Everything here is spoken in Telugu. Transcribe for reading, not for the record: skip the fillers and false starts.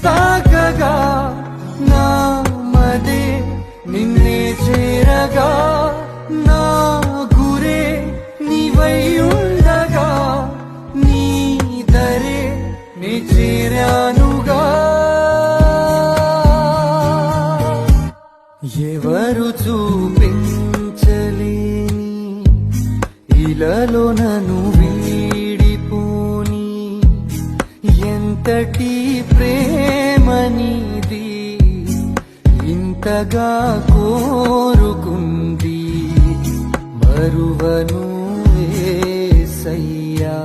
తాకగా నా మదే నిన్నే చేరగా నా గురే నీవై ఉండగా నీ దరే నీ చేరానుగా ఎవరు చూపించలేని ఇలలో నన్ను వీడిపోని ఎంతటి ప్రేమనిది ఇంతగా కోరుకుంది మరువను యేసయ్యా.